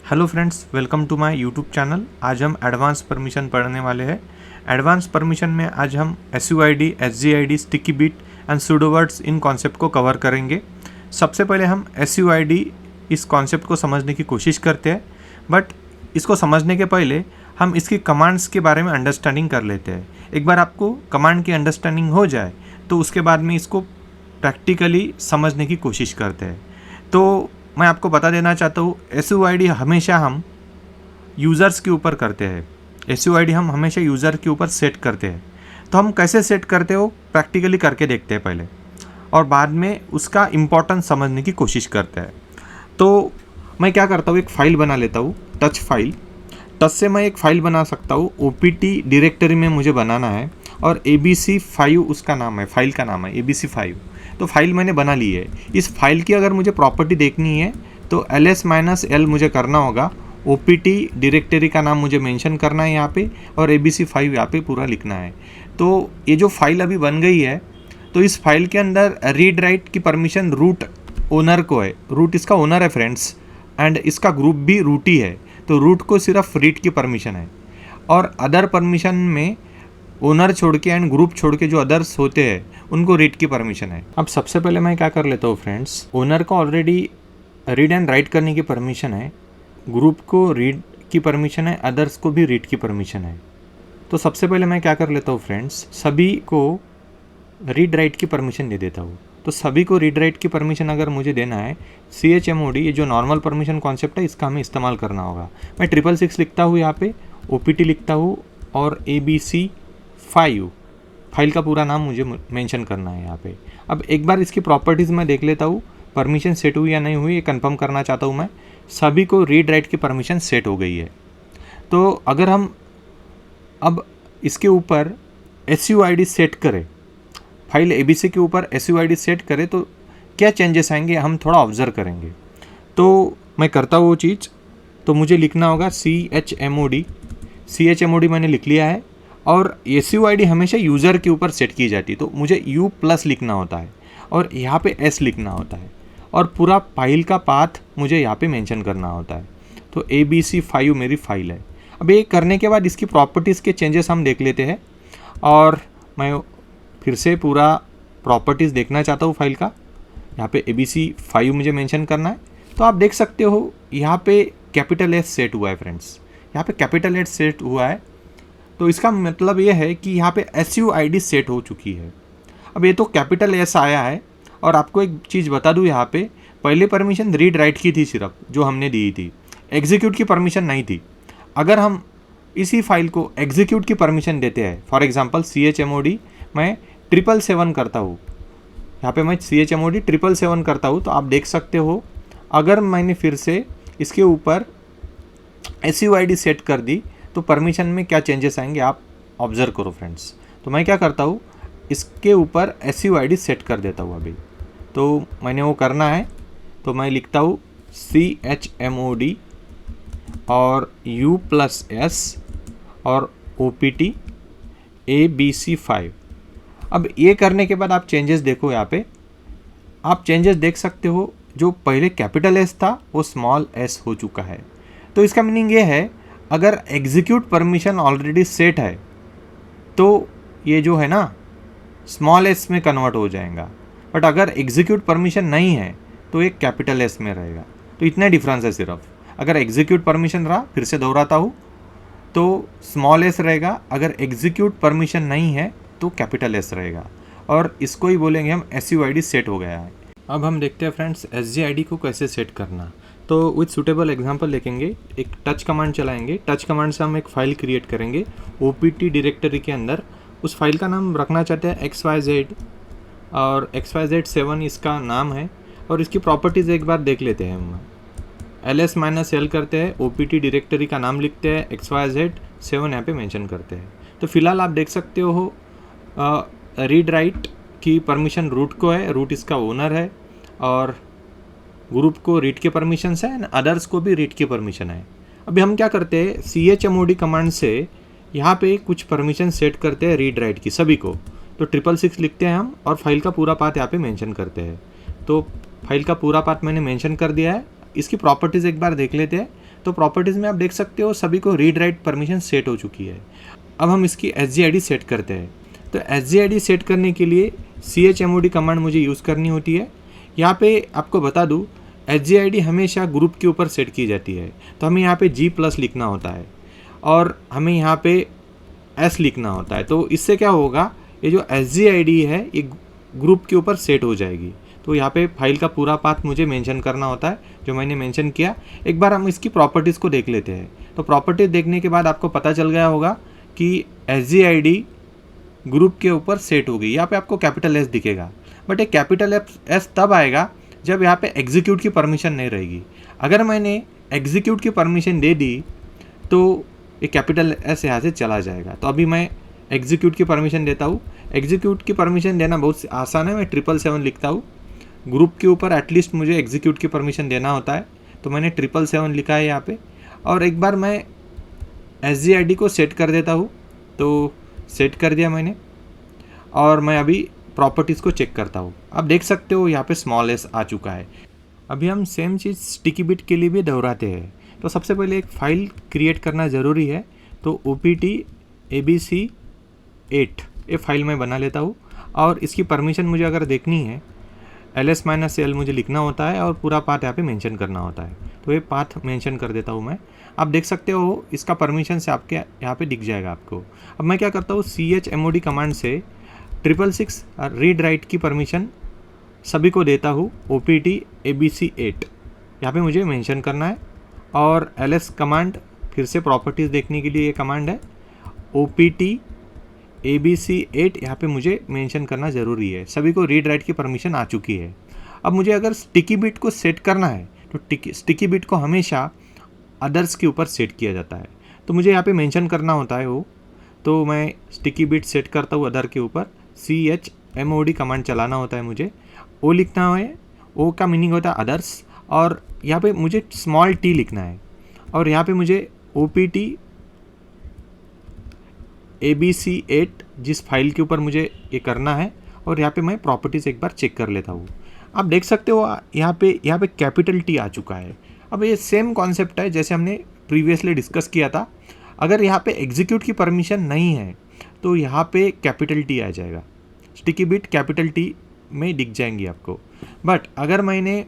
Hello friends, welcome to my YouTube channel. आज हम advance permission पढ़ने वाले हैं। एडवांस परमिशन में आज हम SUID, SGID, sticky bit and pseudo words in concept को कवर करेंगे। सबसे पहले हम SUID इस कॉन्सेप्ट को समझने की कोशिश करते हैं, बट इसको समझने के पहले हम इसकी कमांड्स के बारे में अंडरस्टैंडिंग कर लेते हैं। एक बार आपको कमांड की अंडरस्टैंडिंग हो जाए तो उसके बाद में इसको प्रैक्टिकली समझने की कोशिश करते हैं। तो मैं आपको बता देना चाहता हूँ, SUID हमेशा हम यूज़र्स के ऊपर करते हैं। SUID हम हमेशा यूज़र के ऊपर सेट करते हैं। तो हम कैसे सेट करते हो प्रैक्टिकली करके देखते हैं पहले, और बाद में उसका इम्पोर्टेंस समझने की कोशिश करते हैं। तो मैं क्या करता हूँ, एक फ़ाइल बना लेता हूँ, टच फाइल। टच से मैं एक फ़ाइल बना सकता हूँ। OPT डायरेक्टरी में मुझे बनाना है और ABC5 उसका नाम है, फाइल का नाम है ABC5। तो फाइल मैंने बना ली है। इस फाइल की अगर मुझे प्रॉपर्टी देखनी है तो ls-l मुझे करना होगा। OPT डायरेक्टरी का नाम मुझे मेंशन करना है यहाँ पे, और ABC5 यहाँ पे पूरा लिखना है। तो ये जो फाइल अभी बन गई है, तो इस फाइल के अंदर रीड राइट की परमिशन रूट ओनर को है। रूट इसका ओनर है फ्रेंड्स, एंड इसका ग्रुप भी रूट ही है। तो रूट को सिर्फ रीड की परमिशन है, और अदर परमिशन में ओनर छोड़ के एंड ग्रुप छोड़ के जो अदर्स होते हैं उनको रीड की परमिशन है। अब सबसे पहले मैं क्या कर लेता हूँ फ्रेंड्स, ओनर को ऑलरेडी रीड एंड राइट करने की परमिशन है, ग्रुप को रीड की परमिशन है, अदर्स को भी रीड की परमिशन है। तो सबसे पहले मैं क्या कर लेता हूँ फ्रेंड्स, सभी को रीड राइट की परमिशन दे देता हूँ। तो सभी को रीड राइट की परमिशन अगर मुझे देना है, CHMOD ये जो नॉर्मल परमिशन कॉन्सेप्ट है इसका हमें इस्तेमाल करना होगा। मैं 666 लिखता हूँ यहाँ पे, OPT लिखता हूँ और ABC5 फाइल का पूरा नाम मुझे मेंशन करना है यहाँ पे। अब एक बार इसकी प्रॉपर्टीज़ मैं देख लेता हूँ, परमिशन सेट हुई या नहीं हुई ये कंफर्म करना चाहता हूँ मैं। सभी को रीड राइट की परमिशन सेट हो गई है। तो अगर हम अब इसके ऊपर SUID सेट करें, फाइल ABC के ऊपर SUID सेट करें तो क्या चेंजेस आएंगे हम थोड़ा ऑब्जर्व करेंगे। तो मैं करता हूँ वो चीज़। तो मुझे लिखना होगा CHMOD मैंने लिख लिया है, और SUID हमेशा यूज़र के ऊपर सेट की जाती है। तो मुझे U+ लिखना होता है और यहाँ पे S लिखना होता है, और पूरा फाइल का पाथ मुझे यहाँ पे मेंशन करना होता है। तो ABC5 मेरी फाइल है। अब ये करने के बाद इसकी प्रॉपर्टीज़ के चेंजेस हम देख लेते हैं, और मैं फिर से पूरा प्रॉपर्टीज़ देखना चाहता हूँ फाइल का। यहाँ पे ABC5 मुझे मेंशन करना है। तो आप देख सकते हो यहाँ पे कैपिटल S सेट हुआ है फ्रेंड्स, यहाँ पे कैपिटल S सेट हुआ है। तो इसका मतलब ये है कि यहाँ पे SUID सेट हो चुकी है। अब ये तो कैपिटल S आया है, और आपको एक चीज़ बता दूँ, यहाँ पे पहले परमिशन रीड राइट की थी सिर्फ जो हमने दी थी, एग्जीक्यूट की परमिशन नहीं थी। अगर हम इसी फाइल को एग्जीक्यूट की परमिशन देते हैं, फॉर एग्जांपल CHMOD मैं 777 करता हूँ, यहाँ पे मैं CHMOD 777 करता हूँ, तो आप देख सकते हो अगर मैंने फिर से इसके ऊपर SUID सेट कर दी तो परमिशन में क्या चेंजेस आएंगे आप ऑब्जर्व करो फ्रेंड्स। तो मैं क्या करता हूँ, इसके ऊपर SUID सेट कर देता हूँ अभी। तो मैंने वो करना है, तो मैं लिखता हूँ CHMOD और U+S और OPT ABC5। अब ये करने के बाद आप चेंजेस देखो, यहाँ पे आप चेंजेस देख सकते हो। जो पहले कैपिटल S था वो स्मॉल s हो चुका है। तो इसका मीनिंग ये है, अगर एग्जीक्यूट परमिशन ऑलरेडी सेट है तो ये जो है ना स्मॉल s में कन्वर्ट हो जाएगा, बट अगर एग्जीक्यूट परमिशन नहीं है तो ये कैपिटल S में रहेगा। तो इतना डिफरेंस है सिर्फ। अगर एग्जीक्यूट परमिशन रहा, फिर से दोहराता हूँ, तो स्मॉल s रहेगा, अगर एग्जीक्यूट परमिशन नहीं है तो कैपिटल S रहेगा, और इसको ही बोलेंगे हम SUID सेट हो गया है। अब हम देखते हैं फ्रेंड्स SGID को कैसे सेट करना। तो विथ सूटेबल एग्जांपल देखेंगे, एक टच कमांड चलाएंगे। टच कमांड से हम एक फ़ाइल क्रिएट करेंगे OPT डायरेक्टरी के अंदर। उस फाइल का नाम रखना चाहते हैं XYZ, और XYZ7 इसका नाम है। और इसकी प्रॉपर्टीज़ एक बार देख लेते हैं हम। ls-l करते हैं, OPT डायरेक्टरी का नाम लिखते हैं, XYZ7 यहाँ पे मेंशन करते हैं। तो फिलहाल आप देख सकते हो रीड राइट की परमिशन रूट को है, रूट इसका ओनर है, और ग्रुप को रीड के परमिशन है एंड अदर्स को भी रीड की परमिशन है। अभी हम क्या करते हैं, CHMOD कमांड से यहाँ पे कुछ परमिशन सेट करते हैं रीड राइट की सभी को। तो 666 लिखते हैं हम, और फाइल का पूरा पाथ यहाँ पे मेंशन करते हैं। तो फाइल का पूरा पाथ मैंने मेंशन कर दिया है। इसकी प्रॉपर्टीज़ एक बार देख लेते हैं। तो प्रॉपर्टीज़ में आप देख सकते हो सभी को रीड राइट परमिशन सेट हो चुकी है। अब हम इसकी SGID सेट करते हैं। तो SGID सेट करने के लिए chmod कमांड मुझे यूज़ करनी होती है। यहाँ पे आपको बता दूँ, SGID हमेशा ग्रुप के ऊपर सेट की जाती है, तो हमें यहाँ पे G+ लिखना होता है और हमें यहाँ पे S लिखना होता है। तो इससे क्या होगा, ये जो SGID है ये ग्रुप के ऊपर सेट हो जाएगी। तो यहाँ पे फाइल का पूरा पाथ मुझे मेंशन करना होता है, जो मैंने मेंशन किया। एक बार हम इसकी प्रॉपर्टीज़ को देख लेते हैं। तो प्रॉपर्टीज़ देखने के बाद आपको पता चल गया होगा कि SGID ग्रुप के ऊपर सेट हो गई। यहाँ पे आपको कैपिटल S दिखेगा, बट एक कैपिटल S तब आएगा जब यहाँ पे एग्जीक्यूट की परमिशन नहीं रहेगी। अगर मैंने एग्जीक्यूट की परमिशन दे दी तो ये कैपिटल S यहाँ से चला जाएगा। तो अभी मैं एग्जीक्यूट की परमिशन देता हूँ। एग्जीक्यूट की परमिशन देना बहुत आसान है, मैं 777 लिखता हूँ। ग्रुप के ऊपर एटलीस्ट मुझे एग्जीक्यूट की परमिशन देना होता है, तो मैंने 777 लिखा है यहाँ पे। और एक बार मैं SGID को सेट कर देता हूँ। तो सेट कर दिया मैंने, और मैं अभी प्रॉपर्टीज़ को चेक करता हूँ। आप देख सकते हो यहाँ पे स्मॉल s आ चुका है। अभी हम सेम चीज़ स्टिकी बिट के लिए भी दोहराते हैं। तो सबसे पहले एक फ़ाइल क्रिएट करना ज़रूरी है। तो opt abc8 ये फ़ाइल मैं बना लेता हूँ, और इसकी परमिशन मुझे अगर देखनी है ls-l मुझे लिखना होता है और पूरा पाथ यहाँ पे मेंशन करना होता है। तो ये पाथ मेंशन कर देता हूँ मैं। आप देख सकते हो इसका परमिशन से आपके यहाँ पे दिख जाएगा आपको। अब मैं क्या करता हूँ, chmod कमांड से 666 रीड राइट की परमिशन सभी को देता हूँ opt abc8 यहाँ पे मुझे मेंशन करना है। और ls कमांड फिर से प्रॉपर्टीज़ देखने के लिए ये कमांड है opt abc8 यहाँ पे मुझे मेंशन करना ज़रूरी है। सभी को रीड राइट की परमिशन आ चुकी है। अब मुझे अगर स्टिकी बिट को सेट करना है तो स्टिकी बिट को हमेशा अदर्स के ऊपर सेट किया जाता है, तो मुझे यहाँ पे मेंशन करना होता है वो। तो मैं स्टिकी बिट सेट करता हूँ अदर के ऊपर, chmod कमांड चलाना होता है मुझे। ओ लिखना है, ओ का मीनिंग होता है अदर्स, और यहाँ पे मुझे स्मॉल t लिखना है। और यहाँ पे मुझे opt abc8 जिस फाइल के ऊपर मुझे ये करना है, और यहाँ पे मैं प्रॉपर्टीज़ एक बार चेक कर लेता हूँ। आप देख सकते हो यहाँ पे कैपिटल T आ चुका है। अब ये सेम कॉन्सेप्ट है जैसे हमने प्रीवियसली डिस्कस किया था। अगर यहाँ पे एग्जीक्यूट की परमिशन नहीं है तो यहाँ पे कैपिटल T आ जाएगा, स्टिकी बिट कैपिटल T में दिख जाएंगी आपको। बट अगर मैंने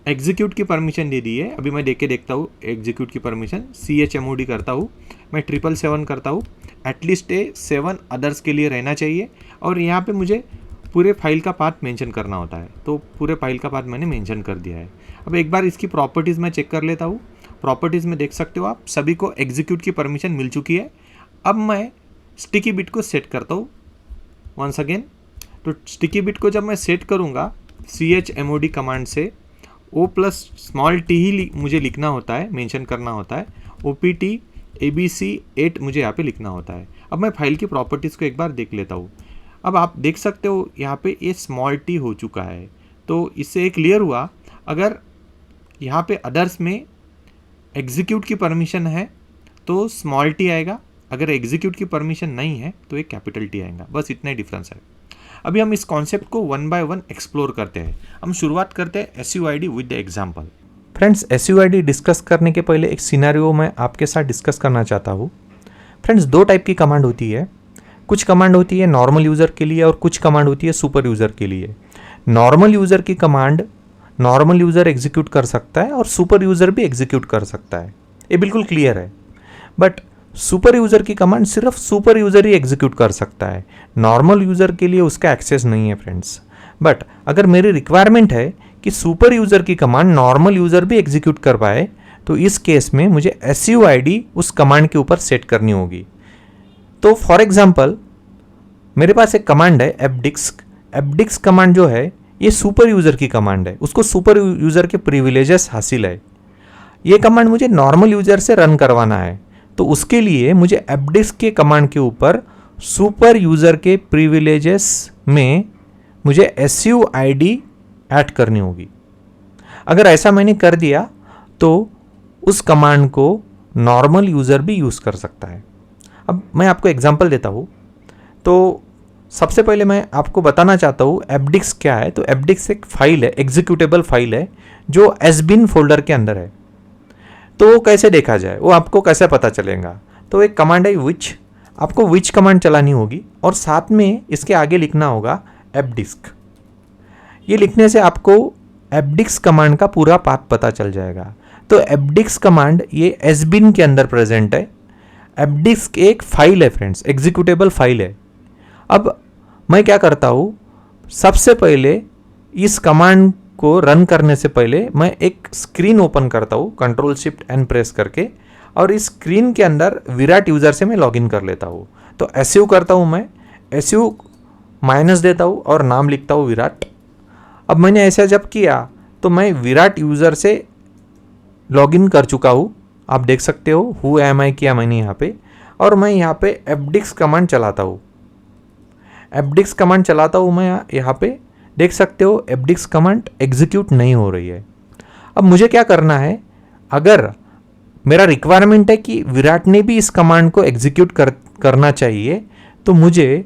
एग्जीक्यूट की परमिशन दे दी है, अभी मैं देख के देखता हूँ एग्जीक्यूट की परमिशन, chmod करता हूँ, मैं 777 करता हूँ, एटलीस्ट 7 अदर्स के लिए रहना चाहिए। और यहाँ पे मुझे पूरे फाइल का पाथ मेंशन करना होता है, तो पूरे फाइल का पाथ मैंने मेंशन कर दिया है। अब एक बार इसकी प्रॉपर्टीज़ में चेक कर लेता हूँ। प्रॉपर्टीज़ में देख सकते हो आप सभी को एग्जीक्यूट की परमिशन मिल चुकी है। अब मैं स्टिकी बिट को सेट करता हूँ वंस अगेन। तो स्टिकी बिट को जब मैं सेट करूँगा chmod कमांड से O+t ही मुझे लिखना होता है, मेंशन करना होता है। opt abc8 मुझे यहाँ पे लिखना होता है। अब मैं फाइल की प्रॉपर्टीज़ को एक बार देख लेता हूँ। अब आप देख सकते हो यहाँ पे ये स्मॉल t हो चुका है। तो इससे एक क्लियर हुआ, अगर यहाँ पे अदर्स में एग्जीक्यूट की परमिशन है तो स्मॉल t आएगा, अगर एग्जीक्यूट की परमिशन नहीं है तो एक कैपिटल T आएगा। बस इतना ही डिफरेंस है। अभी हम इस कॉन्सेप्ट को 1 बाय 1 एक्सप्लोर करते हैं। हम शुरुआत करते हैं SUID with the example. Friends, SUID discuss करने के पहले एक सिनेरियो मैं आपके साथ डिस्कस करना चाहता हूँ। फ्रेंड्स, 2 टाइप की कमांड होती है। कुछ कमांड होती है नॉर्मल यूज़र के लिए और कुछ कमांड होती है सुपर यूज़र के लिए। नॉर्मल यूज़र की कमांड नॉर्मल यूज़र एग्जीक्यूट कर सकता है और सुपर यूज़र भी एग्जीक्यूट कर सकता है, ये बिल्कुल क्लियर है। बट सुपर यूज़र की कमांड सिर्फ सुपर यूज़र ही एग्जीक्यूट कर सकता है, नॉर्मल यूज़र के लिए उसका एक्सेस नहीं है फ्रेंड्स। बट अगर मेरी रिक्वायरमेंट है कि सुपर यूज़र की कमांड नॉर्मल यूज़र भी एग्जीक्यूट कर पाए, तो इस केस में मुझे SUID उस कमांड के ऊपर सेट करनी होगी। तो फॉर एग्जांपल मेरे पास एक कमांड है fdisk कमांड जो है ये सुपर यूज़र की कमांड है, उसको सुपर यूज़र के प्रिविलेजेस हासिल है। ये कमांड मुझे नॉर्मल यूज़र से रन करवाना है, तो उसके लिए मुझे fdisk के कमांड के ऊपर सुपर यूज़र के प्रिविलेजेस में मुझे SUID ऐड करनी होगी। अगर ऐसा मैंने कर दिया तो उस कमांड को नॉर्मल यूज़र भी यूज़ कर सकता है। अब मैं आपको एग्जांपल देता हूँ। तो सबसे पहले मैं आपको बताना चाहता हूँ fdisk क्या है। तो fdisk एक फाइल है, एग्जीक्यूटेबल फाइल है जो sbin फोल्डर के अंदर है। तो कैसे देखा जाए, वो आपको कैसे पता चलेगा? तो एक कमांड है विच, आपको विच कमांड चलानी होगी और साथ में इसके आगे लिखना होगा fdisk। ये लिखने से आपको fdisk कमांड का पूरा पाथ पता चल जाएगा। तो fdisk कमांड ये sbin के अंदर प्रेजेंट है। fdisk एक फाइल है फ्रेंड्स, एग्जीक्यूटेबल फाइल है। अब मैं क्या करता हूँ, सबसे पहले इस कमांड को रन करने से पहले मैं एक स्क्रीन ओपन करता हूँ Ctrl+Shift+N प्रेस करके, और इस स्क्रीन के अंदर विराट यूज़र से मैं लॉगिन कर लेता हूँ। तो SU करता हूँ मैं, SU माइनस देता हूँ और नाम लिखता हूँ विराट। अब मैंने ऐसा जब किया तो मैं विराट यूज़र से लॉगिन कर चुका हूँ। आप देख सकते हो हु एम आई किया मैंने यहाँ पे, और मैं यहाँ पे fdisk कमांड चलाता हूँ। fdisk कमांड चलाता हूँ मैं यहाँ पे, देख सकते हो fdisk कमांड एग्जीक्यूट नहीं हो रही है। अब मुझे क्या करना है, अगर मेरा रिक्वायरमेंट है कि विराट ने भी इस कमांड को एग्जीक्यूट करना चाहिए, तो मुझे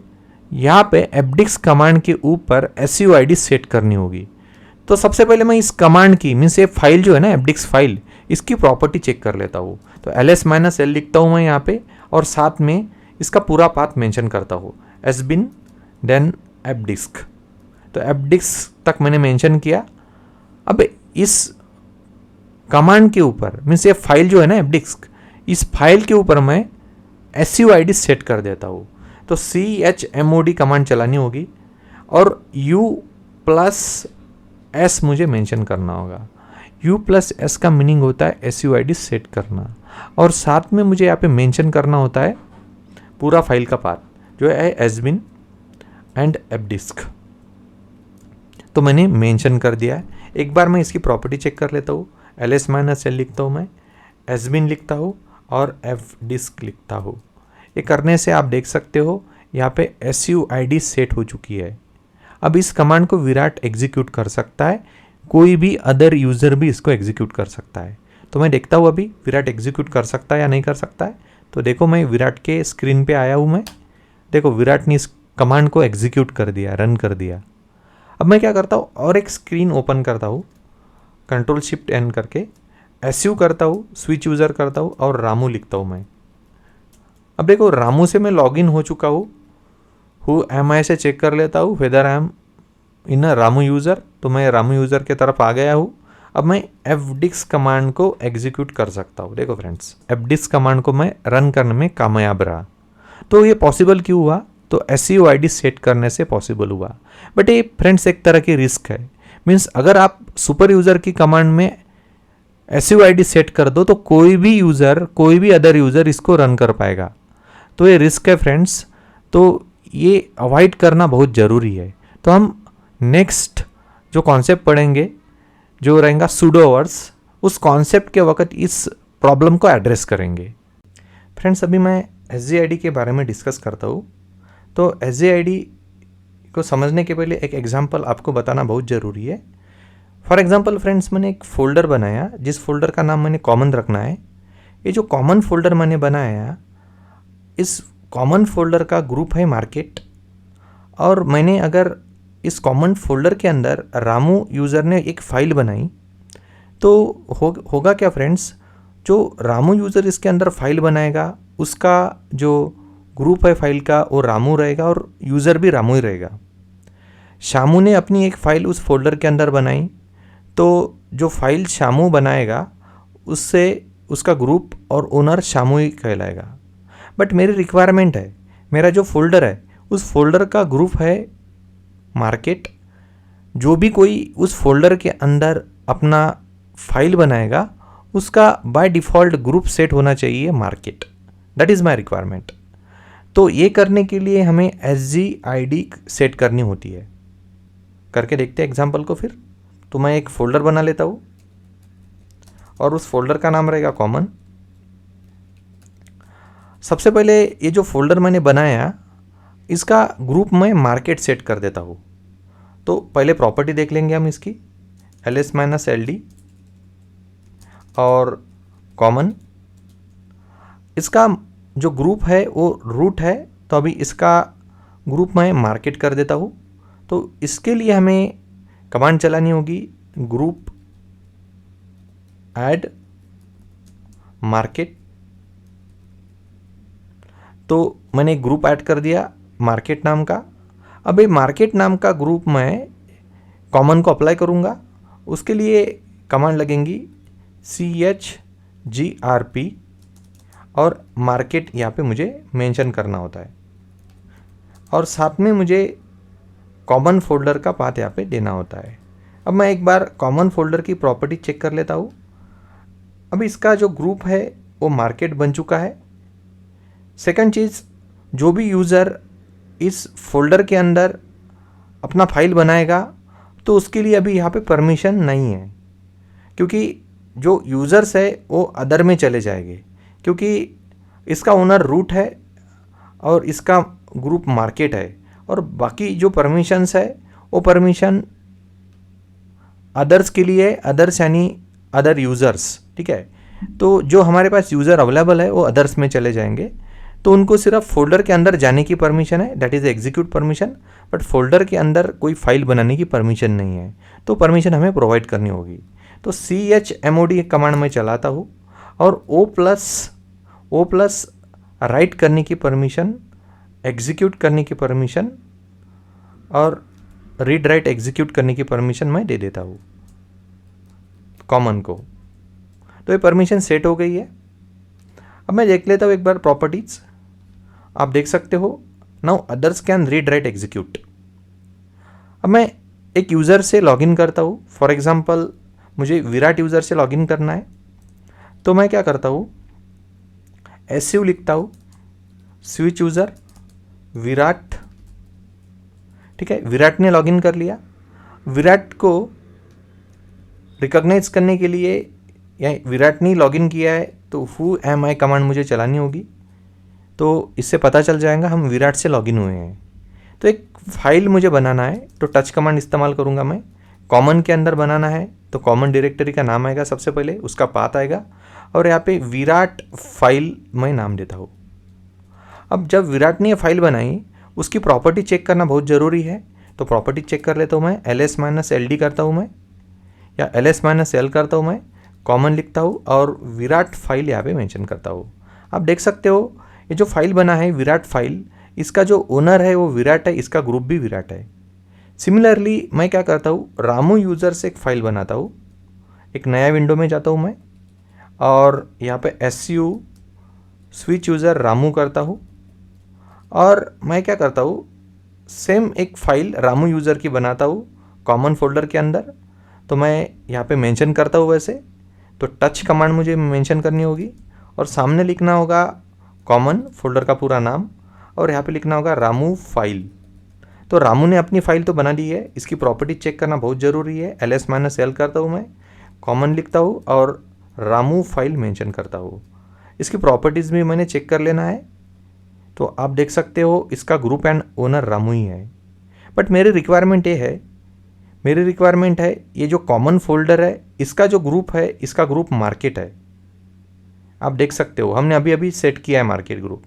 यहाँ पे fdisk कमांड के ऊपर SUID सेट करनी होगी। तो सबसे पहले मैं इस कमांड की मीन्स ये फाइल जो है ना fdisk फाइल, इसकी प्रॉपर्टी चेक कर लेता हूँ। तो ls-l लिखता हूँ मैं यहाँ पे, और साथ में इसका पूरा पाथ मेंशन करता हूँ, sbin देन fdisk। तो fdisk तक मैंने मेंशन किया। अब इस कमांड के ऊपर मीन्स ये फाइल जो है ना fdisk, इस फाइल के ऊपर मैं SUID सेट कर देता हूँ। तो chmod कमांड चलानी होगी और U+S मुझे मेंशन करना होगा। U+S का मीनिंग होता है SUID सेट करना, और साथ में मुझे यहाँ पे मेंशन करना होता है पूरा फाइल का पाथ जो है sbin एंड fdisk। तो मैंने मेंशन कर दिया है। एक बार मैं इसकी प्रॉपर्टी चेक कर लेता हूँ। ls-l लिखता हूँ मैं, sbin लिखता हूँ और fdisk लिखता हूँ। ये करने से आप देख सकते हो यहाँ पे SUID सेट हो चुकी है। अब इस कमांड को विराट एग्जीक्यूट कर सकता है, कोई भी अदर यूज़र भी इसको एग्जीक्यूट कर सकता है। तो मैं देखता हूँ अभी विराट एग्जीक्यूट कर सकता है या नहीं कर सकता है। तो देखो मैं विराट के स्क्रीन पे आया हूँ मैं, देखो विराट ने इस कमांड को एग्जीक्यूट कर दिया, रन कर दिया। अब मैं क्या करता हूँ, और एक स्क्रीन ओपन करता हूँ Ctrl+Shift+N करके, SU करता हूँ, स्विच यूज़र करता हूँ और रामू लिखता हूँ मैं। अब देखो रामू से मैं लॉगिन हो चुका हूँ। हु एम आई से चेक कर लेता हूँ whether I am in a Ramu user. तो मैं रामू यूज़र के तरफ आ गया हूँ। अब मैं fdisk कमांड को एग्जीक्यूट कर सकता हूँ। देखो फ्रेंड्स, fdisk कमांड को मैं रन करने में कामयाब रहा। तो ये पॉसिबल क्यों हुआ? तो SUID सेट करने से पॉसिबल हुआ। बट ये फ्रेंड्स एक तरह की रिस्क है। मीन्स अगर आप सुपर यूज़र की कमांड में SUID सेट कर दो तो कोई भी यूज़र, कोई भी अदर यूज़र इसको रन कर पाएगा। तो ये रिस्क है फ्रेंड्स, तो ये अवॉइड करना बहुत ज़रूरी है। तो हम नेक्स्ट जो कॉन्सेप्ट पढ़ेंगे जो रहेगा सूडोवर्ड्स, उस कॉन्सेप्ट के वक्त इस प्रॉब्लम को एड्रेस करेंगे। फ्रेंड्स अभी मैं SGID के बारे में डिस्कस करता हूँ। तो SGID को समझने के पहले एक एग्जांपल आपको बताना बहुत ज़रूरी है। फॉर एग्जांपल फ्रेंड्स, मैंने एक फ़ोल्डर बनाया जिस फोल्डर का नाम मैंने कॉमन रखना है। ये जो कॉमन फोल्डर मैंने बनाया, इस कॉमन फोल्डर का ग्रुप है मार्केट, और मैंने अगर इस कॉमन फोल्डर के अंदर रामू यूज़र ने एक फ़ाइल बनाई तो होगा क्या फ्रेंड्स, जो रामू यूज़र इसके अंदर फाइल बनाएगा उसका जो ग्रुप है फाइल का वो रामू रहेगा और यूज़र भी रामू ही रहेगा। शामू ने अपनी एक फ़ाइल उस फोल्डर के अंदर बनाई, तो जो फाइल शामू बनाएगा उससे उसका ग्रुप और ओनर शामू ही कहलाएगा। बट मेरी रिक्वायरमेंट है, मेरा जो फोल्डर है उस फोल्डर का ग्रुप है मार्केट। जो भी कोई उस फोल्डर के अंदर अपना फाइल बनाएगा उसका बाय डिफ़ॉल्ट ग्रुप सेट होना चाहिए market. That is my requirement. तो ये करने के लिए हमें SGID सेट करनी होती है। करके देखते हैं एग्जांपल को फिर। तो मैं एक फ़ोल्डर बना लेता हूँ और उस फोल्डर का नाम रहेगा कॉमन। सबसे पहले ये जो फोल्डर मैंने बनाया इसका ग्रुप मैं मार्केट सेट कर देता हूँ। तो पहले प्रॉपर्टी देख लेंगे हम इसकी, ls-ld और कॉमन। इसका जो ग्रुप है वो रूट है, तो अभी इसका ग्रुप मैं मार्केट कर देता हूँ। तो इसके लिए हमें कमांड चलानी होगी ग्रुप ऐड मार्केट। तो मैंने एक ग्रुप ऐड कर दिया मार्केट नाम का। अब ये मार्केट नाम का ग्रुप मैं कॉमन को अप्लाई करूँगा। उसके लिए कमांड लगेंगी CHGRP और मार्केट यहाँ पे मुझे मेंशन करना होता है और साथ में मुझे कॉमन फोल्डर का पाथ यहाँ पे देना होता है। अब मैं एक बार कॉमन फोल्डर की प्रॉपर्टी चेक कर लेता हूँ। अब इसका जो ग्रुप है वो मार्केट बन चुका है। सेकंड चीज़, जो भी यूज़र इस फोल्डर के अंदर अपना फाइल बनाएगा तो उसके लिए अभी यहाँ पे परमिशन नहीं है, क्योंकि जो यूज़र्स है वो अदर में चले जाएंगे, क्योंकि इसका ओनर रूट है और इसका ग्रुप मार्केट है और बाकी जो परमिशंस है वो परमिशन अदर्स के लिए, अदर्स यानी अदर यूज़र्स, ठीक है। तो जो हमारे पास यूज़र अवेलेबल है वो अदर्स में चले जाएंगे, तो उनको सिर्फ फोल्डर के अंदर जाने की परमिशन है, that is execute permission, but folder के अंदर कोई फाइल बनाने की परमिशन नहीं है, तो परमिशन हमें प्रोवाइड करनी होगी। तो chmod कमांड में चलाता हूँ और ओ प्लस राइट करने की परमिशन, एग्जीक्यूट करने की परमिशन और रीड राइट एग्जीक्यूट करने की परमिशन मैं दे देता हूँ कॉमन को। तो ये परमिशन सेट हो गई है। अब मैं देख लेता हूँ एक बार प्रॉपर्टीज। आप देख सकते हो now others can read write execute. अब मैं एक यूज़र से लॉगिन करता हूँ। फॉर एग्जांपल मुझे विराट यूज़र से लॉगिन करना है, तो मैं क्या करता हूँ, SU लिखता हूँ, स्विच यूज़र विराट, ठीक है। विराट ने लॉगिन कर लिया। विराट को रिकॉग्नाइज करने के लिए या विराट ने लॉगिन किया है तो हु एम आई कमांड मुझे चलानी होगी, तो इससे पता चल जाएगा हम विराट से लॉगिन हुए हैं। तो एक फाइल मुझे बनाना है, तो टच कमांड इस्तेमाल करूँगा मैं। कॉमन के अंदर बनाना है तो कॉमन डायरेक्टरी का नाम आएगा सबसे पहले, उसका पाथ आएगा और यहाँ पे विराट फाइल मैं नाम देता हूँ। अब जब विराट ने ये फाइल बनाई उसकी प्रॉपर्टी चेक करना बहुत ज़रूरी है, तो प्रॉपर्टी चेक कर लेता हूँ मैं। ls-ld करता हूँ मैं या ls-l करता हूँ मैं, कॉमन लिखता हूँ और विराट फाइल यहाँ पे मेंशन करता हूँ। आप देख सकते हो ये जो फाइल बना है विराट फाइल, इसका जो ओनर है वो विराट है, इसका ग्रुप भी विराट है। सिमिलरली मैं क्या करता हूँ, रामू यूज़र से एक फ़ाइल बनाता हूँ। एक नया विंडो में जाता हूँ मैं और यहाँ पे SU स्विच यूज़र रामू करता हूँ और मैं क्या करता हूँ, सेम एक फ़ाइल रामू यूज़र की बनाता हूँ कॉमन फोल्डर के अंदर। तो मैं यहाँ पे मेंशन करता हूँ वैसे, तो टच कमांड मुझे मेंशन करनी होगी और सामने लिखना होगा कॉमन फोल्डर का पूरा नाम और यहाँ पे लिखना होगा रामू फाइल। तो रामू ने अपनी फ़ाइल तो बना दी है, इसकी प्रॉपर्टी चेक करना बहुत ज़रूरी है। ls-l करता हूँ मैं, कॉमन लिखता हूँ और रामू फाइल मेंशन करता हूँ। इसकी प्रॉपर्टीज़ भी मैंने चेक कर लेना है। तो आप देख सकते हो इसका ग्रुप एंड ओनर रामू ही है, बट मेरी रिक्वायरमेंट है ये जो कॉमन फोल्डर है इसका जो ग्रुप है, इसका ग्रुप मार्केट है। आप देख सकते हो हमने अभी अभी सेट किया है मार्केट ग्रुप।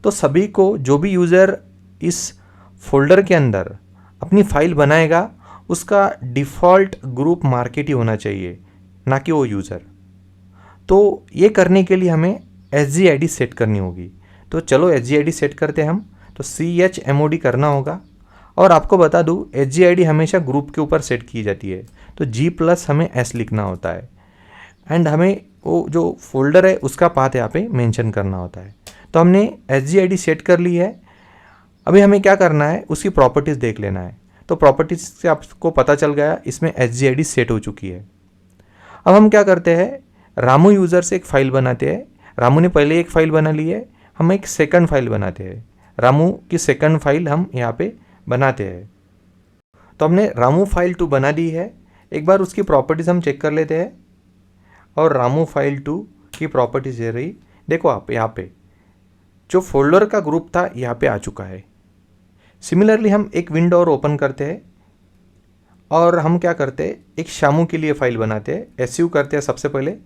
तो सभी को, जो भी यूज़र इस फोल्डर के अंदर अपनी फाइल बनाएगा उसका डिफ़ॉल्ट ग्रुप मार्केट ही होना चाहिए, ना कि वो यूज़र। तो ये करने के लिए हमें SGID सेट करनी होगी। तो चलो SGID सेट करते हैं हम। तो chmod करना होगा और आपको बता दूँ SGID हमेशा ग्रुप के ऊपर सेट की जाती है, तो G+ हमें S लिखना होता है एंड हमें वो जो फोल्डर है उसका पाथ यहाँ पे मेंशन करना होता है। तो हमने SGID सेट कर ली है। अभी हमें क्या करना है, उसकी प्रॉपर्टीज़ देख लेना है। तो प्रॉपर्टीज़ से आपको पता चल गया इसमें SGID सेट हो चुकी है। अब हम क्या करते हैं, रामू यूज़र से एक फ़ाइल बनाते हैं। रामू ने पहले एक फ़ाइल बना ली है, हम एक सेकंड फाइल बनाते हैं। रामू की सेकंड फाइल हम यहाँ पे बनाते हैं। तो हमने रामू फाइल 2 बना दी है। एक बार उसकी प्रॉपर्टीज़ हम चेक कर लेते हैं और रामू फाइल 2 की प्रॉपर्टीज़ ये रही। देखो आप यहाँ पे जो फोल्डर का ग्रुप था यहाँ पे आ चुका है। सिमिलरली हम एक विंडो और ओपन करते हैं और हम क्या करते हैं, एक शामू के लिए फ़ाइल बनाते हैं। SU करते हैं सबसे पहले,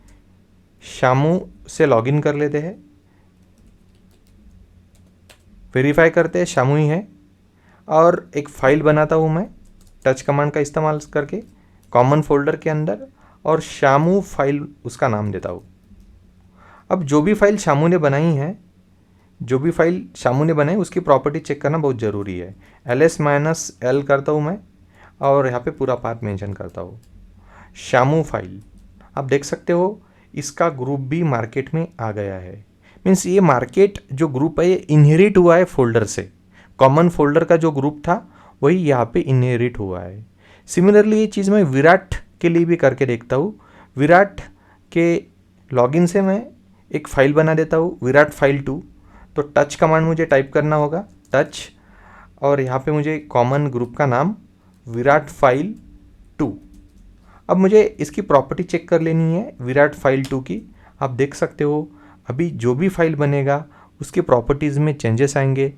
शामू से लॉगिन कर लेते हैं, वेरीफाई करते हैं शामू ही है और एक फ़ाइल बनाता हूँ मैं टच कमांड का इस्तेमाल करके कॉमन फोल्डर के अंदर और शामू फाइल उसका नाम देता हूँ। अब जो भी फाइल शामू ने बनाई है, उसकी प्रॉपर्टी चेक करना बहुत ज़रूरी है। ls-l करता हूँ मैं और यहाँ पे पूरा पाथ मेंशन करता हूँ। शामू फाइल आप देख सकते हो, इसका ग्रुप भी मार्केट में आ गया है। मीन्स ये मार्केट जो ग्रुप है ये इनहेरिट हुआ है फोल्डर से। कॉमन फोल्डर का जो ग्रुप था वही यहाँ पे इनहेरिट हुआ है। सिमिलरली ये चीज़ मैं विराट के लिए भी करके देखता हूँ। विराट के लॉगिन से मैं एक फ़ाइल बना देता हूँ, विराट फाइल 2। तो टच कमांड मुझे टाइप करना होगा, टच, और यहाँ पे मुझे कॉमन ग्रुप का नाम विराट फाइल 2। अब मुझे इसकी प्रॉपर्टी चेक कर लेनी है विराट फाइल 2 की। आप देख सकते हो अभी जो भी फाइल बनेगा उसकी प्रॉपर्टीज़ में चेंजेस आएंगे।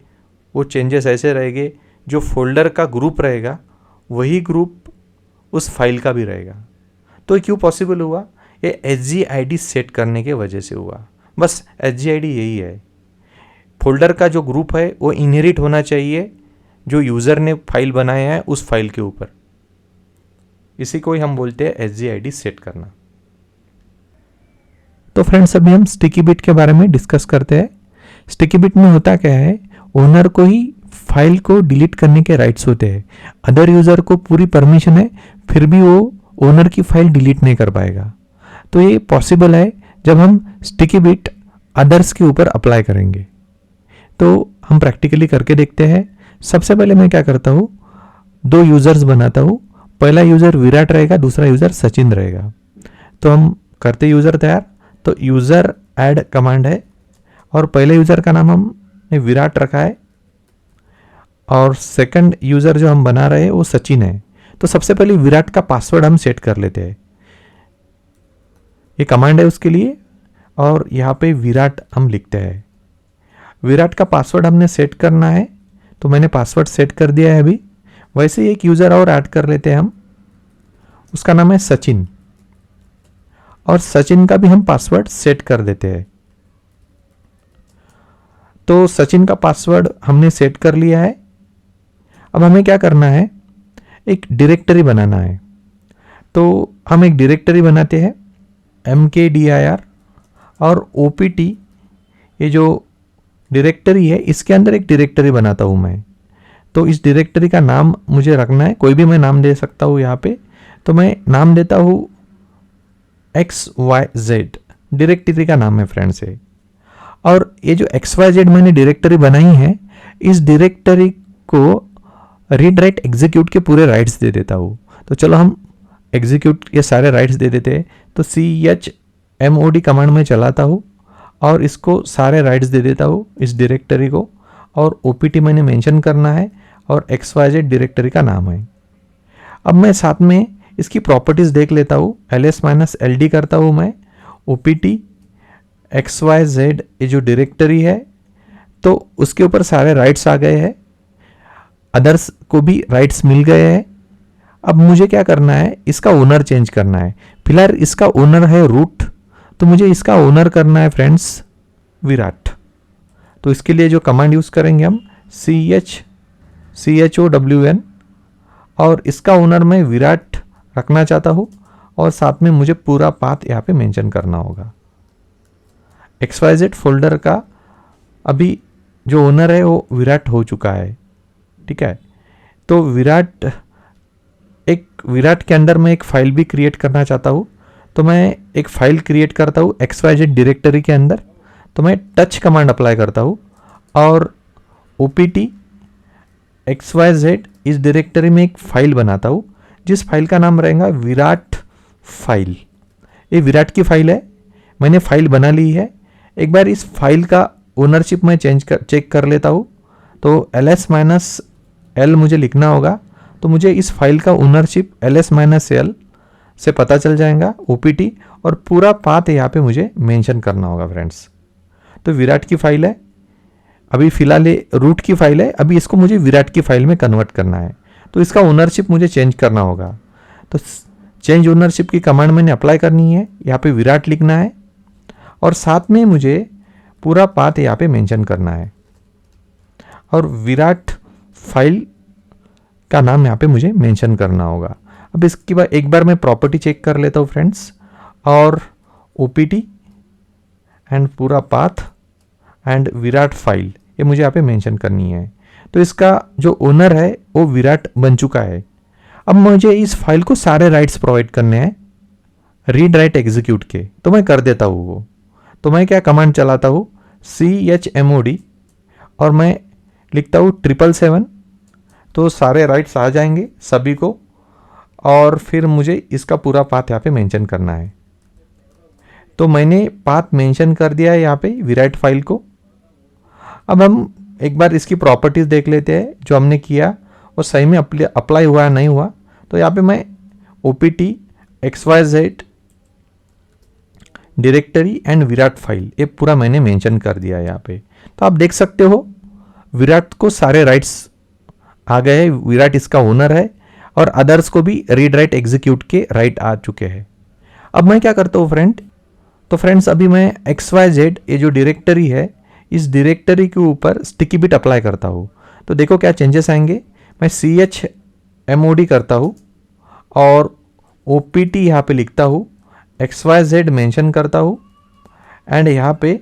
वो चेंजेस ऐसे रहेंगे, जो फोल्डर का ग्रुप रहेगा वही ग्रुप उस फाइल का भी रहेगा। तो ये क्यों पॉसिबल हुआ? ये SGID सेट करने के वजह से हुआ। बस SGID यही है, फोल्डर का जो ग्रुप है वो इनहेरिट होना चाहिए जो यूज़र ने फाइल बनाया है उस फाइल के ऊपर। इसी को ही हम बोलते हैं SGID सेट करना। तो फ्रेंड्स अभी हम स्टिकी बिट के बारे में डिस्कस करते हैं। स्टिकी बिट में होता क्या है, ओनर को ही फाइल को डिलीट करने के राइट्स होते हैं। अदर यूज़र को पूरी परमिशन है, फिर भी वो ओनर की फाइल डिलीट नहीं कर पाएगा। तो ये पॉसिबल है जब हम स्टिकी बिट अदर्स के ऊपर अप्लाई करेंगे। तो हम प्रैक्टिकली करके देखते हैं। सबसे पहले मैं क्या करता हूँ, 2 यूज़र्स बनाता हूँ। पहला यूज़र विराट रहेगा, दूसरा यूज़र सचिन रहेगा। तो हम करते यूज़र तैयार। तो यूज़र ऐड कमांड है और पहले यूज़र का नाम हमने विराट रखा है और सेकंड यूज़र जो हम बना रहे हैं वो सचिन है। तो सबसे पहले विराट का पासवर्ड हम सेट कर लेते हैं। ये कमांड है उसके लिए और यहाँ पे विराट हम लिखते हैं। विराट का पासवर्ड हमने सेट करना है, तो मैंने पासवर्ड सेट कर दिया है अभी। वैसे ही एक यूज़र और ऐड कर लेते हैं हम, उसका नाम है सचिन, और सचिन का भी हम पासवर्ड सेट कर देते हैं। तो सचिन का पासवर्ड हमने सेट कर लिया है। अब हमें क्या करना है, एक डायरेक्टरी बनाना है। तो हम एक डायरेक्टरी बनाते हैं mkdir और opt। ये जो डायरेक्टरी है इसके अंदर एक डायरेक्टरी बनाता हूँ मैं। तो इस डायरेक्टरी का नाम मुझे रखना है, कोई भी मैं नाम दे सकता हूँ यहाँ पे। तो मैं नाम देता हूँ XYZ, डायरेक्टरी का नाम है फ्रेंड्स है। और ये जो XYZ मैंने डायरेक्टरी बनाई है, इस डायरेक्टरी को रीड राइट एग्जीक्यूट के पूरे राइट्स दे देता हूँ। तो चलो हम एग्जीक्यूट के सारे राइट्स दे देते हैं। तो chmod कमांड में चलाता हूँ और इसको सारे राइट्स दे देता हूँ इस डायरेक्टरी को, और opt मैंने मेंशन करना है और XYZ डायरेक्टरी का नाम है। अब मैं साथ में इसकी प्रॉपर्टीज़ देख लेता हूँ। ls-ld करता हूँ मैं, opt XYZ ये जो डायरेक्टरी है तो उसके ऊपर सारे राइट्स आ गए हैं, अदर्स को भी राइट्स मिल गए हैं। अब मुझे क्या करना है, इसका ओनर चेंज करना है। फिलहाल इसका ओनर है रूट, तो मुझे इसका ओनर करना है फ्रेंड्स विराट। तो इसके लिए जो कमांड यूज़ करेंगे हम CHOWN, और इसका ओनर मैं विराट रखना चाहता हूँ और साथ में मुझे पूरा पाथ यहाँ पे मेंशन करना होगा। XYZ फोल्डर का अभी जो ओनर है वो विराट हो चुका है, ठीक है। तो विराट के अंदर मैं एक फ़ाइल भी क्रिएट करना चाहता हूँ। तो मैं एक फ़ाइल क्रिएट करता हूँ XYZ डायरेक्टरी के अंदर। तो मैं टच कमांड अप्लाई करता हूँ और opt XYZ इस डायरेक्टरी में एक फ़ाइल बनाता हूँ जिस फाइल का नाम रहेगा विराट फाइल। ये विराट की फ़ाइल है, मैंने फ़ाइल बना ली है। एक बार इस फाइल का ओनरशिप मैं चेक कर लेता हूँ। तो ls-l मुझे लिखना होगा, तो मुझे इस फाइल का ओनरशिप ls-l से पता चल जाएगा opt, और पूरा पाथ यहाँ पे मुझे मेंशन करना होगा फ्रेंड्स। तो विराट की फ़ाइल है, अभी फ़िलहाल ये रूट की फ़ाइल है, अभी इसको मुझे विराट की फ़ाइल में कन्वर्ट करना है। तो इसका ओनरशिप मुझे चेंज करना होगा। तो चेंज ओनरशिप की कमांड मैंने अप्लाई करनी है, यहाँ पे विराट लिखना है और साथ में मुझे पूरा पाथ यहाँ पे मेंशन करना है, और विराट फाइल का नाम यहाँ पे मुझे मेंशन करना होगा। अब इसके बाद एक बार मैं प्रॉपर्टी चेक कर लेता हूँ फ्रेंड्स, और opt एंड पूरा पाथ एंड विराट फाइल ये मुझे यहाँ पे मेंशन करनी है। तो इसका जो ओनर है वो विराट बन चुका है। अब मुझे इस फाइल को सारे राइट्स प्रोवाइड करने हैं रीड राइट एग्जीक्यूट के, तो मैं कर देता हूँ वो। तो मैं क्या कमांड चलाता हूँ chmod और मैं लिखता हूँ 777, तो सारे राइट्स आ जाएंगे सभी को, और फिर मुझे इसका पूरा पाथ यहाँ पे मेंशन करना है। तो मैंने पाथ मेंशन कर दिया है यहाँ पे विराट फाइल को। अब हम एक बार इसकी प्रॉपर्टीज देख लेते हैं जो हमने किया वो सही में अप्लाई हुआ या नहीं हुआ। तो यहाँ पे मैं opt xyz directory and Virat file ये पूरा मैंने मेंशन कर दिया है यहाँ पे। तो आप देख सकते हो विराट को सारे राइट्स आ गए हैं, विराट इसका ओनर है और अदर्स को भी रीड राइट एग्जीक्यूट के राइट आ चुके हैं। अब मैं क्या करता हूँ फ्रेंड, तो फ्रेंड्स अभी मैं xyz ये जो डायरेक्टरी है इस डायरेक्टरी के ऊपर स्टिकी बिट अप्लाई करता हूँ। तो देखो क्या चेंजेस आएंगे। मैं chmod करता हूँ और opt यहाँ पे लिखता हूँ, xyz मेंशन करता हूँ एंड यहाँ पे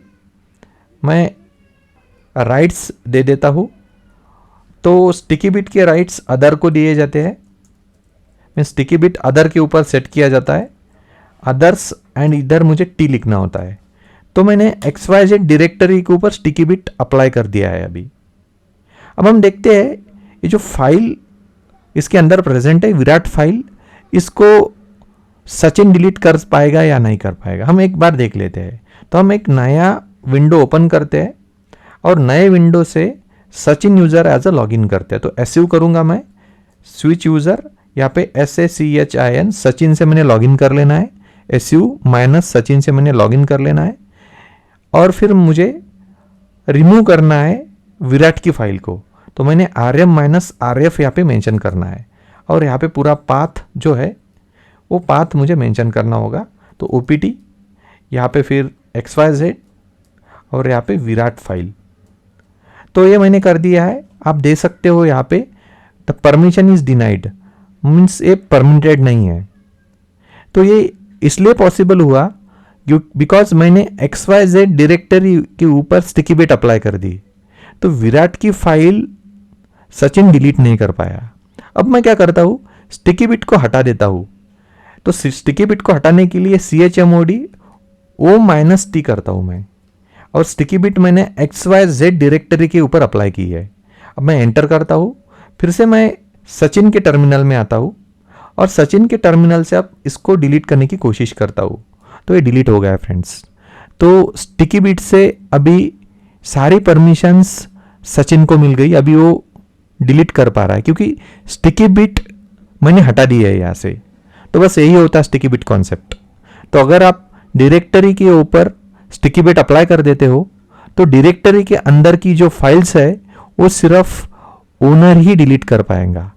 मैं राइट्स दे देता हूँ। तो स्टिकी बिट के राइट्स अदर को दिए जाते हैं। मैं स्टिकी बिट अदर के ऊपर सेट किया जाता है, अदर्स एंड इधर मुझे टी लिखना होता है। तो मैंने xyz डायरेक्टरी के ऊपर स्टिकी बिट अप्लाई कर दिया है अभी। अब हम देखते हैं ये जो फाइल इसके अंदर प्रेजेंट है विराट फाइल, इसको सचिन डिलीट कर पाएगा या नहीं कर पाएगा, हम एक बार देख लेते हैं। तो हम एक नया विंडो ओपन करते हैं और नए विंडो से Sachin user as a login करते हैं। तो एसयू करूँगा मैं, स्विच यूज़र, यहाँ पे SACHIN सचिन से मैंने लॉगिन कर लेना है, SU- सचिन से मैंने लॉगिन कर लेना है और फिर मुझे रिमूव करना है विराट की फाइल को। तो मैंने RM-RF यहाँ पे मेंशन करना है और यहाँ पे पूरा पाथ जो है वो पाथ मुझे मेंशन करना होगा। तो opt यहाँ पे फिर xyz और यहाँ पे विराट फाइल, तो ये मैंने कर दिया है। आप दे सकते हो यहाँ पे the permission is denied, means ये परमिटेड नहीं है। तो ये इसलिए पॉसिबल हुआ बिकॉज मैंने xyz डायरेक्टरी के ऊपर स्टिकी बिट अप्लाई कर दी, तो विराट की फाइल सचिन डिलीट नहीं कर पाया। अब मैं क्या करता हूँ, स्टिकी बिट को हटा देता हूँ। तो स्टिकी बिट को हटाने के लिए chmod O-T करता हूँ मैं, और स्टिकी बिट मैंने xyz डायरेक्टरी के ऊपर अप्लाई की है। अब मैं एंटर करता हूँ, फिर से मैं सचिन के टर्मिनल में आता हूँ और सचिन के टर्मिनल से अब इसको डिलीट करने की कोशिश करता हूँ। तो ये डिलीट हो गया है फ्रेंड्स। तो स्टिकी बिट से अभी सारी परमिशंस सचिन को मिल गई, अभी वो डिलीट कर पा रहा है क्योंकि स्टिकी बिट मैंने हटा दी है यहाँ से। तो बस यही होता है स्टिकी बिट कॉन्सेप्ट। तो अगर आप डायरेक्टरी के ऊपर स्टिकी बिट अप्लाई कर देते हो तो डायरेक्टरी के अंदर की जो फाइल्स है वो सिर्फ ओनर ही डिलीट कर पाएगा,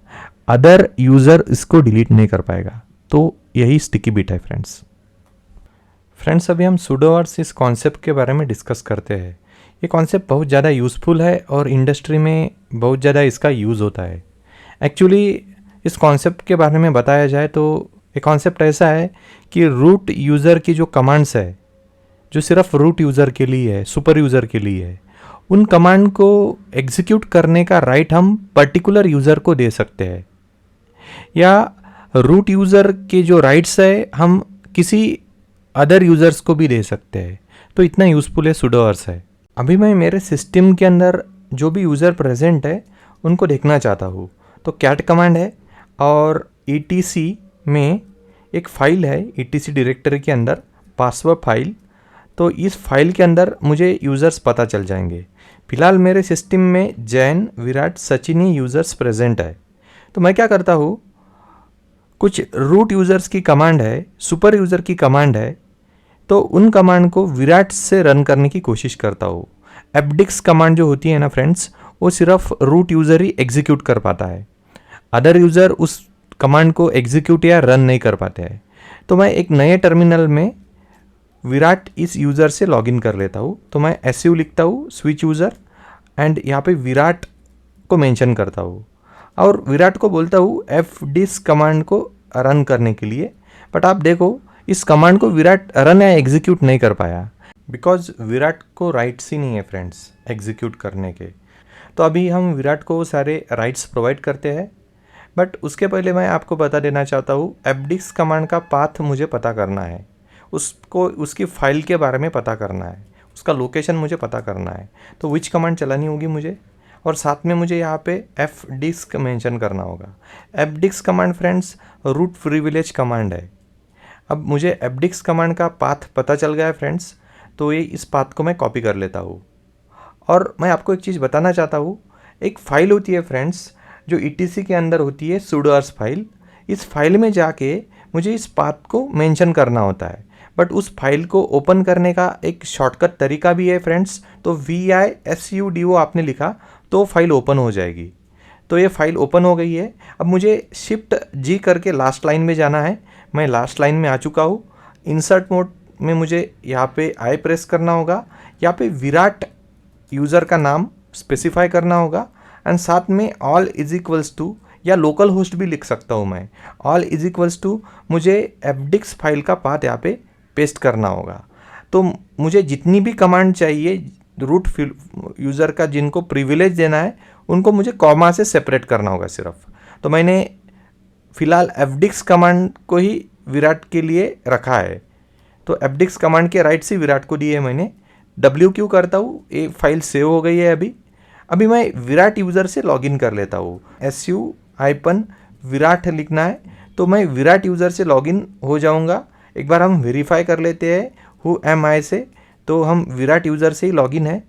अदर यूज़र इसको डिलीट नहीं कर पाएगा। तो यही स्टिकी बिट है फ्रेंड्स अभी हम सूडोवर्ड्स इस कॉन्सेप्ट के बारे में डिस्कस करते हैं। ये कॉन्सेप्ट बहुत ज़्यादा यूज़फुल है और इंडस्ट्री में बहुत ज़्यादा इसका यूज़ होता है। एक्चुअली इस कॉन्सेप्ट के बारे में बताया जाए तो ये कॉन्सेप्ट ऐसा है कि रूट यूज़र की जो कमांड्स है जो सिर्फ रूट यूज़र के लिए है, सुपर यूज़र के लिए है, उन कमांड को एग्जीक्यूट करने का राइट हम पर्टिकुलर यूज़र को दे सकते हैं, या रूट यूज़र के जो राइट्स है हम किसी अदर यूज़र्स को भी दे सकते हैं। तो इतना यूज़फुल है सूडोवर्ड्स है। अभी मैं मेरे सिस्टम के अंदर जो भी यूज़र प्रेजेंट है उनको देखना चाहता हूँ। तो कैट कमांड है और etc में एक फ़ाइल है, etc डायरेक्टरी के अंदर पासवर्ड फाइल। तो इस फाइल के अंदर मुझे यूज़र्स पता चल जाएंगे। फिलहाल मेरे सिस्टम में जैन, विराट, सचिन ही यूज़र्स प्रेजेंट है। तो मैं क्या करता हूँ, कुछ रूट यूज़र्स की कमांड है, सुपर यूज़र की कमांड है, तो उन कमांड को विराट से रन करने की कोशिश करता हूँ। एपडिक्स कमांड जो होती है ना फ्रेंड्स, वो सिर्फ रूट यूज़र ही एग्जीक्यूट कर पाता है, अदर यूज़र उस कमांड को एग्जीक्यूट या रन नहीं कर पाते हैं। तो मैं एक नए टर्मिनल में विराट इस यूज़र से लॉगिन कर लेता हूँ। तो मैं SU लिखता हूँ, स्विच यूज़र, एंड यहाँ पे विराट को मेंशन करता हूँ और विराट को बोलता हूँ fdisk कमांड को रन करने के लिए। बट आप देखो इस कमांड को विराट रन या एग्जीक्यूट नहीं कर पाया। बिकॉज विराट को राइट्स ही नहीं है फ्रेंड्स एग्जीक्यूट करने के। तो अभी हम विराट को सारे राइट्स प्रोवाइड करते हैं, बट उसके पहले मैं आपको बता देना चाहता हूँ fdix कमांड का पाथ मुझे पता करना है, उसको उसकी फाइल के बारे में पता करना है, उसका लोकेशन मुझे पता करना है। तो विच कमांड चलानी होगी मुझे, और साथ में मुझे यहाँ पे fdix मेंशन करना होगा। fdix command friends root privilege command है। अब मुझे fdix कमांड का पाथ पता चल गया है फ्रेंड्स, तो ये इस पाथ को मैं कॉपी कर लेता हूँ। और मैं आपको एक चीज़ बताना चाहता हूँ, एक फ़ाइल होती है फ्रेंड्स जो ETC के अंदर होती है sudoers फाइल। इस फाइल में जाके मुझे इस पाथ को मेंशन करना होता है, बट उस फाइल को ओपन करने का एक शॉर्टकट तरीका भी है फ्रेंड्स। तो VISUDO आपने लिखा तो फाइल ओपन हो जाएगी। तो ये फाइल ओपन हो गई है। अब मुझे शिफ्ट G करके लास्ट लाइन में जाना है। मैं लास्ट लाइन में आ चुका हूँ। इंसर्ट मोड में मुझे यहाँ पे I प्रेस करना होगा, यहाँ पे विराट यूज़र का नाम स्पेसिफाई करना होगा, एंड साथ में ऑल इज इक्वल्स टू, या लोकल होस्ट भी लिख सकता हूँ मैं, ऑल इज इक्वल्स टू मुझे fdix फाइल का पाथ यहाँ पे पेस्ट करना होगा। तो मुझे जितनी भी कमांड चाहिए रूट यूज़र का जिनको प्रिविलेज देना है उनको मुझे कॉमा से सेपरेट करना होगा सिर्फ। तो मैंने फ़िलहाल fdix कमांड को ही विराट के लिए रखा है। तो fdix कमांड के राइट से विराट को दिए मैंने। W क्यों करता हूँ, ये फाइल सेव हो गई है अभी मैं विराट यूज़र से लॉगिन कर लेता हूँ। SU-विराट लिखना है, तो मैं विराट यूज़र से लॉगिन हो जाऊँगा। एक बार हम वेरीफाई कर लेते हैं हु एम आई से, तो हम विराट यूज़र से ही लॉगिन है।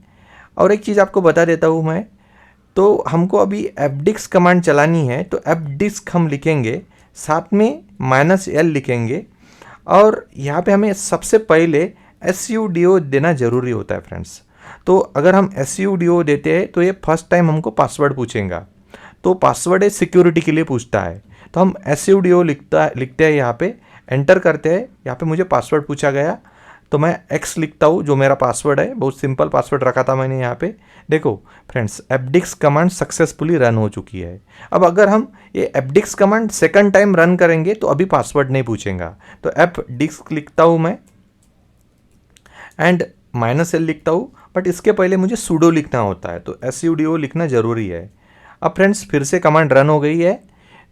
और एक चीज़ आपको बता देता हूँ मैं, तो हमको अभी fdix कमांड चलानी है, तो fdix हम लिखेंगे, साथ में -l लिखेंगे, और यहाँ पे हमें सबसे पहले SUDO देना ज़रूरी होता है फ्रेंड्स। तो अगर हम SUDO देते हैं तो ये फर्स्ट टाइम हमको पासवर्ड पूछेगा, तो पासवर्ड है सिक्योरिटी के लिए पूछता है। तो हम SUDO लिखते हैं, यहाँ पे एंटर करते हैं। यहाँ पे मुझे पासवर्ड पूछा गया, तो मैं X लिखता हूँ जो मेरा पासवर्ड है। बहुत सिंपल पासवर्ड रखा था मैंने यहाँ पे। देखो friends, fdix command successfully run हो चुकी है। अब अगर हम ये fdix command second time run करेंगे तो अभी पासवर्ड नहीं पूछेगा। तो fdix लिखता हूँ मैं एंड -l लिखता हूँ, बट इसके पहले मुझे sudo लिखना होता है, तो SUDO लिखना ज़रूरी है। अब फ्रेंड्स फिर से कमांड रन हो गई है,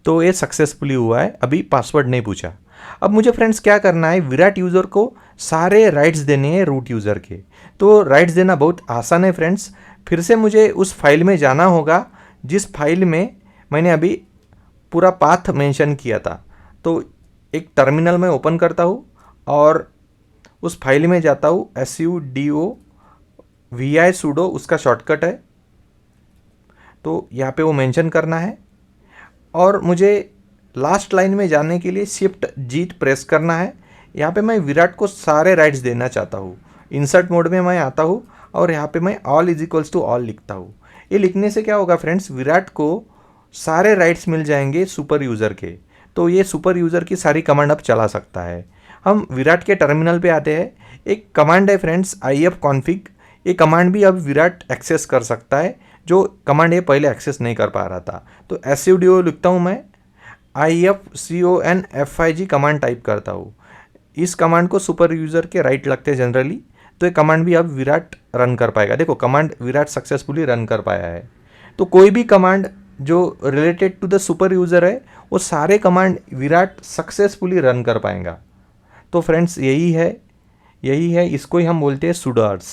तो ये सक्सेसफुली हुआ है, अभी पासवर्ड नहीं पूछा। अब मुझे फ्रेंड्स क्या करना है, विराट यूज़र को सारे राइट्स देने हैं रूट यूज़र के। तो राइट्स देना बहुत आसान है फ्रेंड्स। फिर से मुझे उस फाइल में जाना होगा जिस फाइल में मैंने अभी पूरा पाथ मेंशन किया था। तो एक टर्मिनल में ओपन करता हूँ और उस फाइल में जाता हूँ, SUDO VI sudo उसका शॉर्टकट है, तो यहाँ पे वो मेंशन करना है। और मुझे लास्ट लाइन में जाने के लिए शिफ्ट G प्रेस करना है। यहाँ पे मैं विराट को सारे राइट्स देना चाहता हूँ। इंसर्ट मोड में मैं आता हूँ और यहाँ पे मैं all is equals to all लिखता हूँ। ये लिखने से क्या होगा फ्रेंड्स, विराट को सारे राइट्स मिल जाएंगे सुपर यूज़र के। तो ये सुपर यूज़र की सारी कमांड अब चला सकता है। हम विराट के टर्मिनल पे आते हैं। एक कमांड है फ्रेंड्स ifconfig, ये कमांड भी अब विराट एक्सेस कर सकता है, जो कमांड ये पहले एक्सेस नहीं कर पा रहा था। तो SUDO लिखता हूँ मैं, ifconfig कमांड टाइप करता हूँ। इस कमांड को सुपर यूज़र के राइट लगते हैं जनरली, तो ये कमांड भी अब विराट रन कर पाएगा। देखो कमांड विराट सक्सेसफुली रन कर पाया है। तो कोई भी कमांड जो related to the super user है वो सारे कमांड विराट सक्सेसफुली रन कर पाएगा। तो फ्रेंड्स यही है, इसको ही हम बोलते हैं sudoers।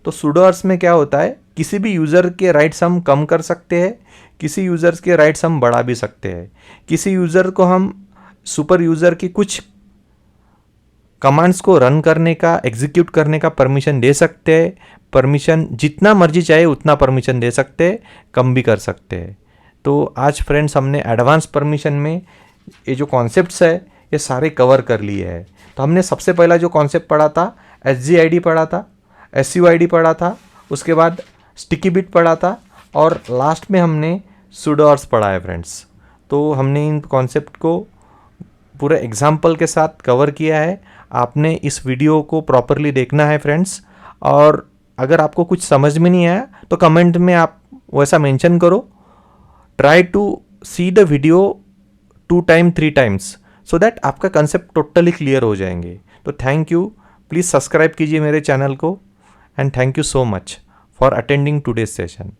तो sudoers में क्या होता है, किसी भी यूज़र के राइट्स हम कम कर सकते हैं, किसी यूज़र्स के राइट्स हम बढ़ा भी सकते हैं। किसी यूज़र को हम सुपर यूज़र की कुछ कमांड्स को रन करने का, एग्जीक्यूट करने का परमिशन दे सकते हैं। परमिशन जितना मर्जी चाहे उतना परमिशन दे सकते हैं, कम भी कर सकते हैं। तो आज फ्रेंड्स हमने एडवांस परमिशन में ये जो कॉन्सेप्ट्स है ये सारे कवर कर लिए हैं। तो हमने सबसे पहला जो कॉन्सेप्ट पढ़ा था SGID पढ़ा था, SUID पढ़ा था, उसके बाद स्टिकी बिट पढ़ा था, और लास्ट में हमने sudoers पढ़ा है फ्रेंड्स। तो हमने इन कॉन्सेप्ट को पूरे एग्जाम्पल के साथ कवर किया है। आपने इस वीडियो को प्रॉपरली देखना है फ्रेंड्स, और अगर आपको कुछ समझ में नहीं आया तो कमेंट में आप वैसा मेंशन करो। Try to see the video 2 time 3 times so that आपका कंसेप्ट टोटली क्लियर हो जाएंगे। तो थैंक यू, प्लीज़ सब्सक्राइब कीजिए मेरे चैनल को। and thank you so much for attending today's session.